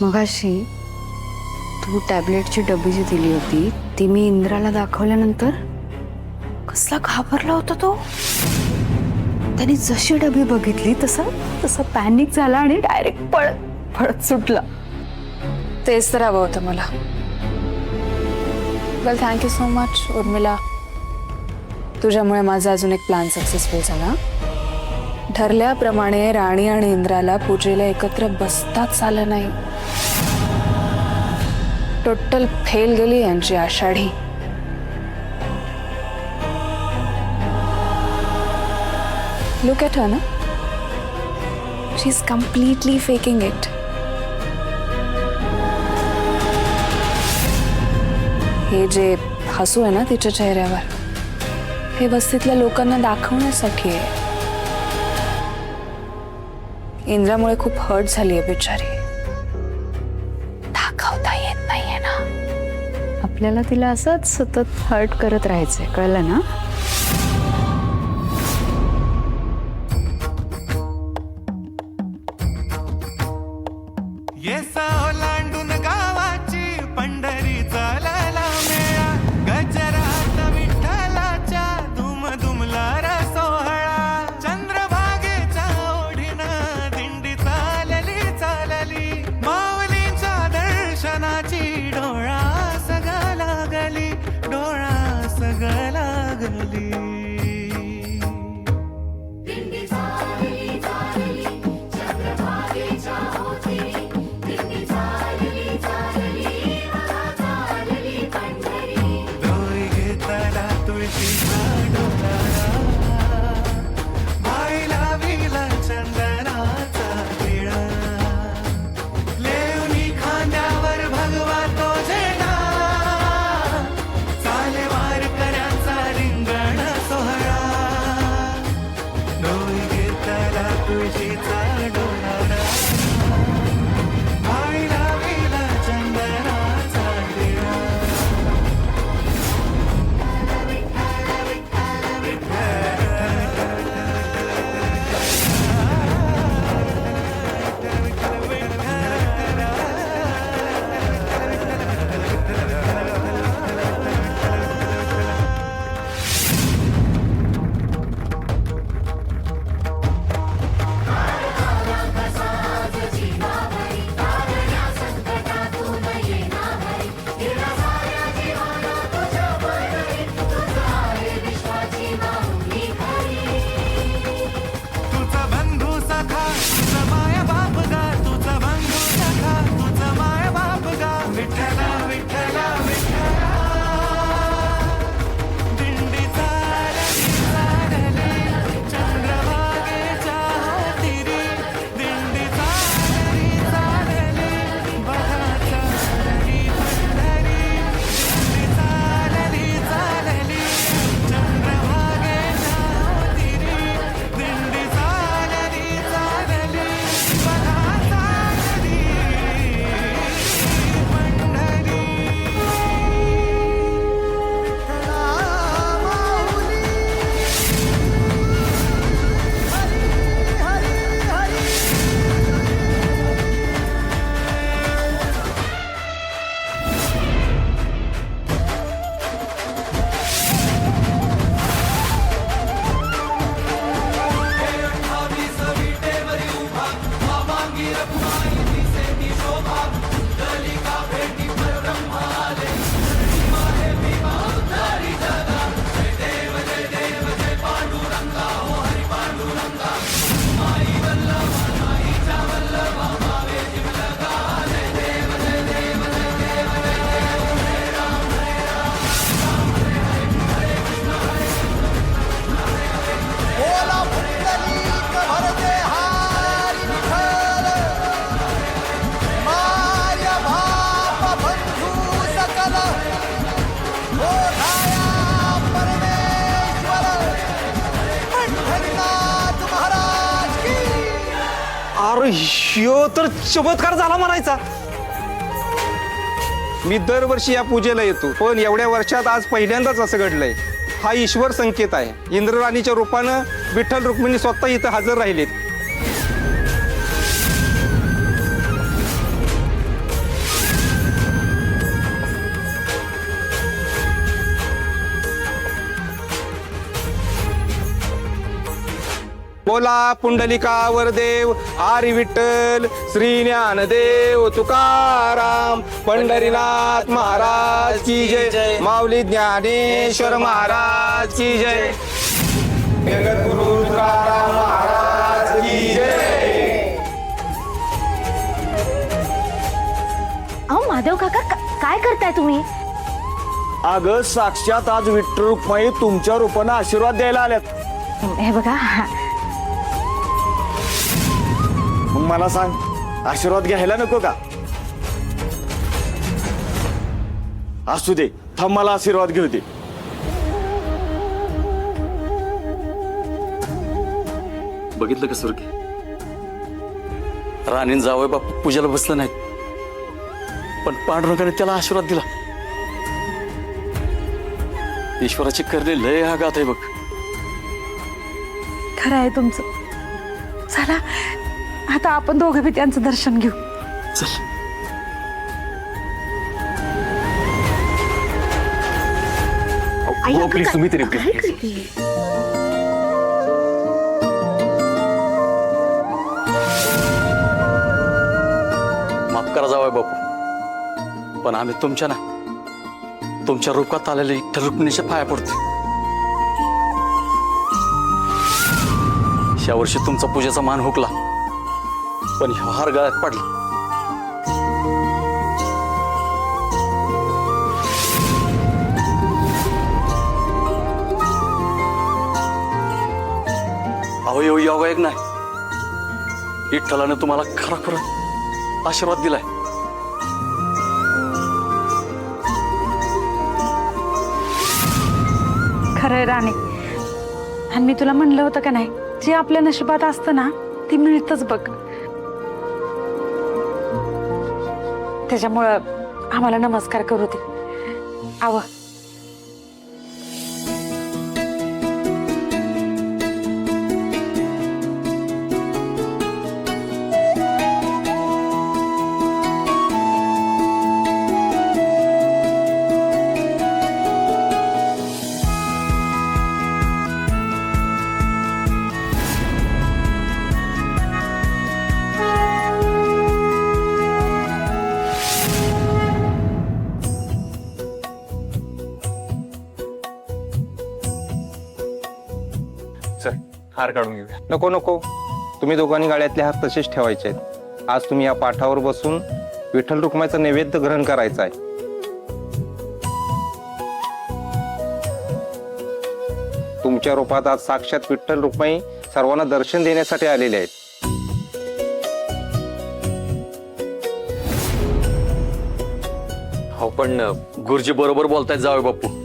मगाशी तू टॅबलेटची डबी जी दिली होती ती मी इंद्राला दाखवल्यानंतर कसला घाबरला होता तो. त्याने जशी डबी बघितली तसं पॅनिक झाला आणि डायरेक्ट पळत सुटला. तेच तर हवं होतं मला. वेल थँक्यू सो मच उर्मिला. तुझ्यामुळे माझा अजून एक प्लॅन सक्सेसफुल झाला. ठरल्याप्रमाणे राणी आणि इंद्राला पूजेला एकत्र बसताच आलं नाही. टोटल फेल गेली यांची आषाढी. लुक एट हर ना. शी इज कम्प्लीटली फेकिंग इट. हे जे हसू आहे ना तिच्या चेहऱ्यावर हे वस्तीतल्या लोकांना दाखवण्यासाठी आहे. इंद्रामुळे खूप हर्ट झाली आहे बिचारी. दाखवता येत नाहीये ना. आपल्याला तिला असंच सतत हर्ट करत राहायचंय, कळलं ना. ओलांडून गावाची पंढरी चालायला मेळा. गजरात विठ्ठलाच्या धुम धुमला सोहळा. चंद्रभागेच्या ओढीनं दिंडी चालली माऊलीच्या दर्शनाची. डोळा सगळा लागली अरे ह्यो तर चमत्कार झाला म्हणायचा. मी दरवर्षी या पूजेला येतो, पण एवढ्या वर्षात आज पहिल्यांदाच असं घडलंय. हा ईश्वर संकेत आहे. इंद्रराणीच्या रूपानं विठ्ठल रुक्मिणी स्वतः इथं हजर राहिलेत. बोला पुंडलिकावर देव हरी विठ्ठल श्री ज्ञानदेव तुकाराम पंढरीनाथ महाराज की जय माऊली ज्ञानेश्वर महाराज की जय जगद्गुरु तुकाराम महाराज की जय. अहो माधव काका काय करताय तुम्ही? अगं साक्षात आज विठ्ठल रुक्माई तुमच्या रूपानं आशीर्वाद द्यायला आल्यात. हे बघा मग मला सांग आशीर्वाद घ्यायला नको का? असू दे थांब मला आशीर्वाद घेऊ दे. बघितलं का सुरके राणीन जावय बापू पूजेला बसलं नाहीत पण पांडुरंगाने त्याला आशीर्वाद दिला. ईश्वराची करणे लय आघात आहे बघ. खरं आहे तुमचं. चला आता आपण दोघं बी त्यांचं दर्शन घेऊ. चल आई, प्लीज तुम्ही तरी काय करते? माफ करा जावय बापू पण आम्ही तुमच्या ना तुमच्या रूपात आलेले विठ्ठल रुक्मिणीच्या पाया पडतो. या वर्षी तुमचा पूजेचा मान हुकला पण ह्यो हार गळ्यात पडला. अहो येऊ योगायोग नाही. विठ्ठलाने तुम्हाला खरा खरा आशीर्वाद दिलाय. खरंय राणे. आणि मी तुला म्हणलं होतं का नाही जे आपल्या नशिबात असतं ना ती मिळतच बघ. त्याच्यामुळं आम्हाला नमस्कार करू दे. आव चल हार काढून घेऊया. नको नको तुम्ही दोघांनी गाड्यातले हार तसेच ठेवायचे आहेत. आज तुम्ही या पाठावर बसून विठ्ठल रुक्माईचा नैवेद्य ग्रहण करायचा आहे. तुमच्या रूपात आज साक्षात विठ्ठल रुक्माई सर्वांना दर्शन देण्यासाठी आलेले आहेत. हो पण गुरुजी बरोबर बोलतायत जावय बापू.